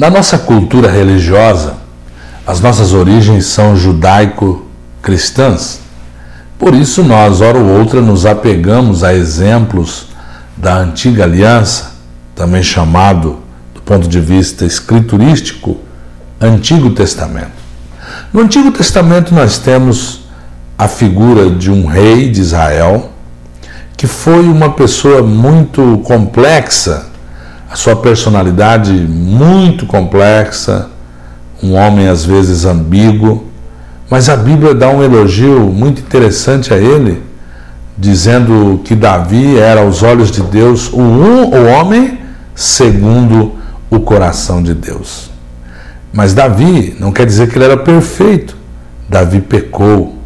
Na nossa cultura religiosa, as nossas origens são judaico-cristãs. Por isso nós, hora ou outra, nos apegamos a exemplos da Antiga Aliança, também chamado, do ponto de vista escriturístico, Antigo Testamento. No Antigo Testamento nós temos a figura de um rei de Israel, que foi uma pessoa muito complexa, a sua personalidade muito complexa, um homem às vezes ambíguo, mas a Bíblia dá um elogio muito interessante a ele, dizendo que Davi era aos olhos de Deus o homem segundo o coração de Deus. Mas Davi não quer dizer que ele era perfeito. Davi pecou.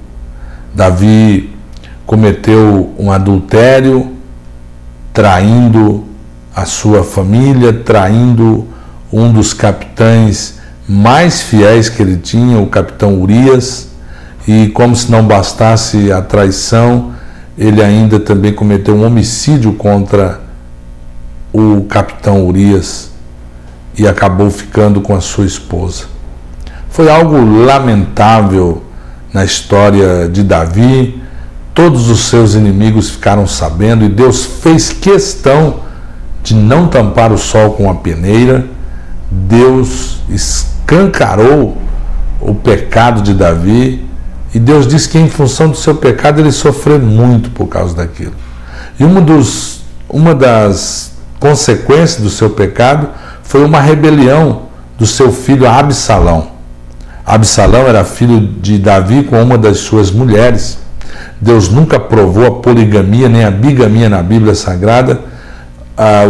Davi cometeu um adultério, traindo a sua família, traindo um dos capitães mais fiéis que ele tinha, o capitão Urias, e como se não bastasse a traição, ele ainda também cometeu um homicídio contra o capitão Urias e acabou ficando com a sua esposa. Foi algo lamentável na história de Davi. Todos os seus inimigos ficaram sabendo e Deus fez questão de não tampar o sol com a peneira. Deus escancarou o pecado de Davi e Deus disse que em função do seu pecado ele sofreu muito por causa daquilo. E uma das consequências do seu pecado foi uma rebelião do seu filho Absalão. Absalão era filho de Davi com uma das suas mulheres. Deus nunca provou a poligamia nem a bigamia na Bíblia Sagrada.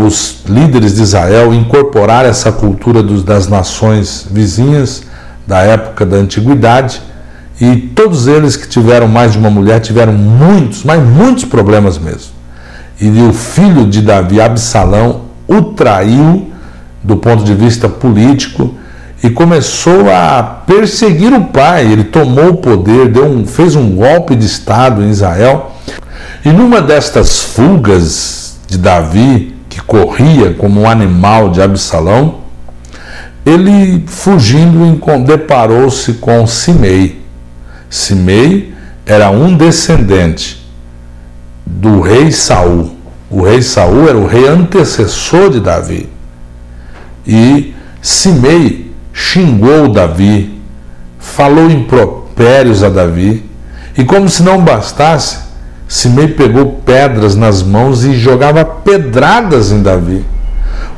Os líderes de Israel incorporaram essa cultura das nações vizinhas da época da antiguidade, e todos eles que tiveram mais de uma mulher tiveram muitos, mas muitos problemas mesmo. E o filho de Davi, Absalão, o traiu do ponto de vista político e começou a perseguir o pai. Ele tomou o poder, fez um golpe de Estado em Israel, e numa destas fugas de Davi, que corria como um animal de Absalão, ele fugindo deparou-se com Simei. Simei era um descendente do rei Saul. O rei Saul era o rei antecessor de Davi. E Simei xingou Davi, falou impropérios a Davi, e como se não bastasse, Simei pegou pedras nas mãos e jogava pedradas em Davi.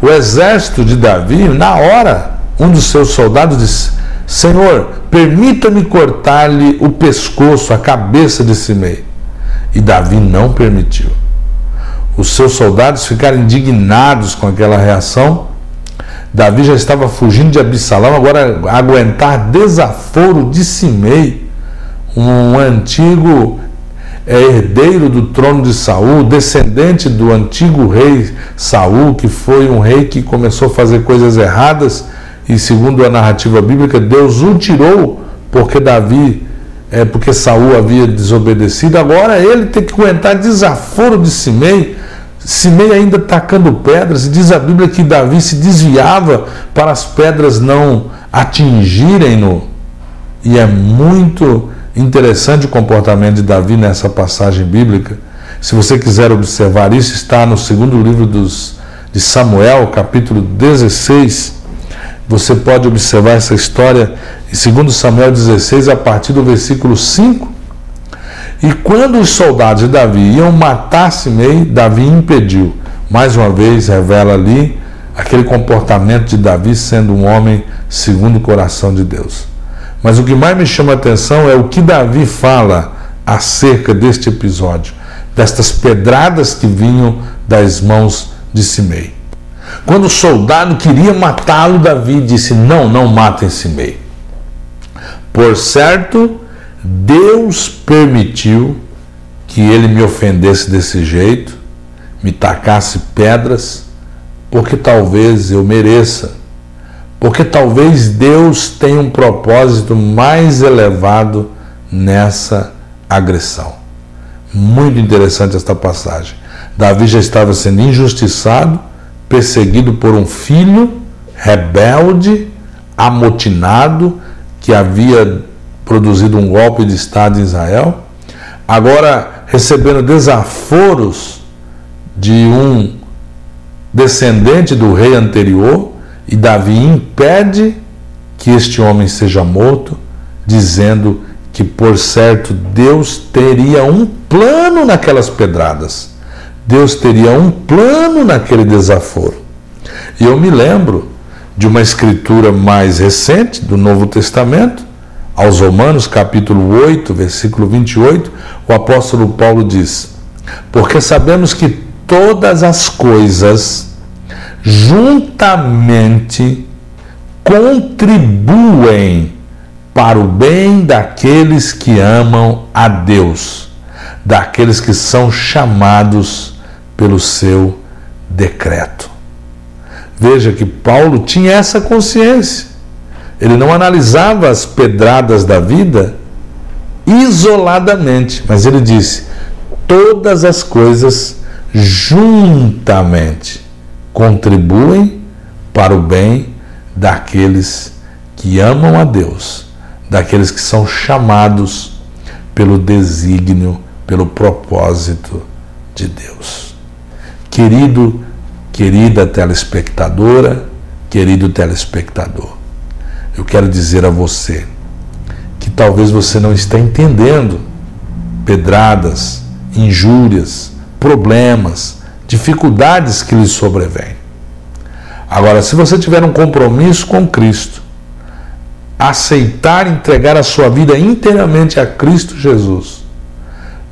O exército de Davi, na hora, um dos seus soldados disse: Senhor, permita-me cortar-lhe o pescoço, a cabeça de Simei. E Davi não permitiu. Os seus soldados ficaram indignados com aquela reação. Davi já estava fugindo de Absalão, agora aguentar desaforo de Simei, um antigo herdeiro do trono de Saul, descendente do antigo rei Saul, que foi um rei que começou a fazer coisas erradas, e segundo a narrativa bíblica, Deus o tirou porque Saul havia desobedecido. Agora ele tem que aguentar desaforo de Simei. Simei ainda tacando pedras, e diz a Bíblia que Davi se desviava para as pedras não atingirem-no. E é muito interessante o comportamento de Davi nessa passagem bíblica. Se você quiser observar isso, está no segundo livro de Samuel, capítulo 16. Você pode observar essa história em 2 Samuel 16, a partir do versículo 5. E quando os soldados de Davi iam matar Simei, Davi impediu. Mais uma vez revela ali aquele comportamento de Davi sendo um homem segundo o coração de Deus. Mas o que mais me chama a atenção é o que Davi fala acerca deste episódio, destas pedradas que vinham das mãos de Simei. Quando o soldado queria matá-lo, Davi disse: não matem Simei. Por certo, Deus permitiu que ele me ofendesse desse jeito, me tacasse pedras, porque talvez eu mereça. Porque talvez Deus tenha um propósito mais elevado nessa agressão. Muito interessante esta passagem. Davi já estava sendo injustiçado, perseguido por um filho rebelde, amotinado, que havia produzido um golpe de Estado em Israel, agora recebendo desaforos de um descendente do rei anterior, e Davi impede que este homem seja morto, dizendo que, por certo, Deus teria um plano naquelas pedradas, Deus teria um plano naquele desaforo. E eu me lembro de uma escritura mais recente do Novo Testamento, aos Romanos, capítulo 8, versículo 28, o apóstolo Paulo diz: porque sabemos que todas as coisas juntamente contribuem para o bem daqueles que amam a Deus, daqueles que são chamados pelo seu decreto. Veja que Paulo tinha essa consciência. Ele não analisava as pedradas da vida isoladamente, mas ele disse: todas as coisas juntamente contribuem para o bem daqueles que amam a Deus, daqueles que são chamados pelo desígnio, pelo propósito de Deus. Querido, querida telespectadora, querido telespectador, eu quero dizer a você que talvez você não está entendendo pedradas, injúrias, problemas, dificuldades que lhe sobrevêm. Agora, se você tiver um compromisso com Cristo, aceitar entregar a sua vida inteiramente a Cristo Jesus,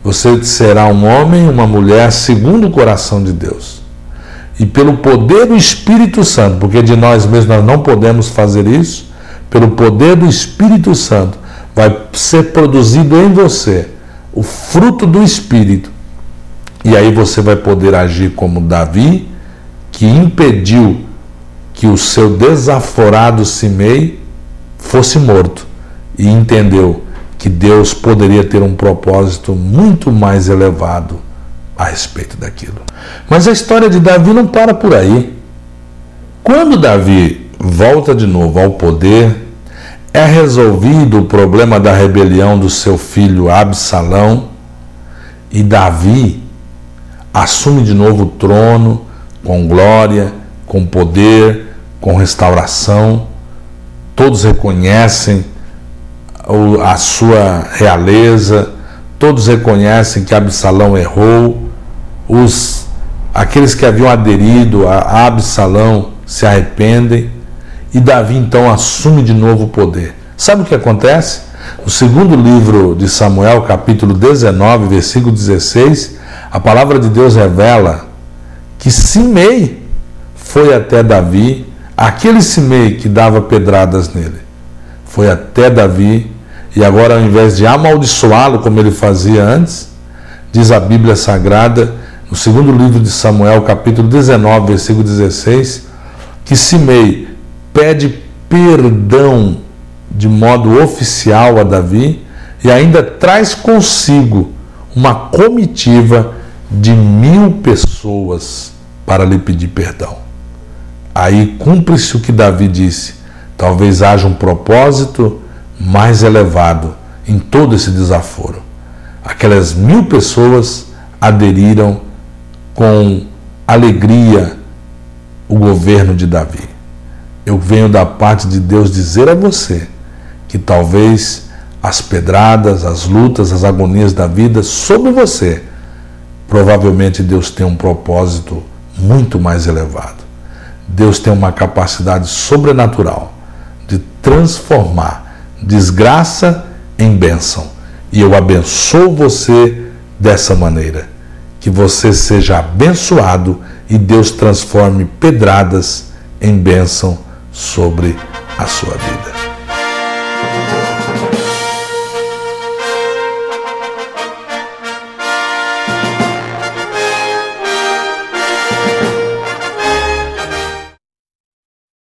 você será um homem, uma mulher segundo o coração de Deus. E pelo poder do Espírito Santo, porque de nós mesmos nós não podemos fazer isso, pelo poder do Espírito Santo, vai ser produzido em você o fruto do Espírito. E aí você vai poder agir como Davi, que impediu que o seu desaforado Simei fosse morto, e entendeu que Deus poderia ter um propósito muito mais elevado a respeito daquilo. Mas a história de Davi não para por aí. Quando Davi volta de novo ao poder, é resolvido o problema da rebelião do seu filho Absalão, e Davi assume de novo o trono com glória, com poder, com restauração. Todos reconhecem a sua realeza, todos reconhecem que Absalão errou, aqueles que haviam aderido a Absalão se arrependem, e Davi então assume de novo o poder. Sabe o que acontece? No segundo livro de Samuel, capítulo 19, versículo 16, a palavra de Deus revela que Simei foi até Davi, aquele Simei que dava pedradas nele, foi até Davi, e agora, ao invés de amaldiçoá-lo como ele fazia antes, diz a Bíblia Sagrada, no segundo livro de Samuel, capítulo 19, versículo 16, que Simei pede perdão de modo oficial a Davi e ainda traz consigo uma comitiva de 1000 pessoas para lhe pedir perdão. Aí cumpre-se o que Davi disse: talvez haja um propósito mais elevado em todo esse desaforo. Aquelas 1000 pessoas aderiram com alegria o governo de Davi. Eu venho da parte de Deus dizer a você que talvez as pedradas, as lutas, as agonias da vida sobre você, provavelmente Deus tem um propósito muito mais elevado. Deus tem uma capacidade sobrenatural de transformar desgraça em bênção. E eu abençoo você dessa maneira. Que você seja abençoado e Deus transforme pedradas em bênção sobre a sua vida.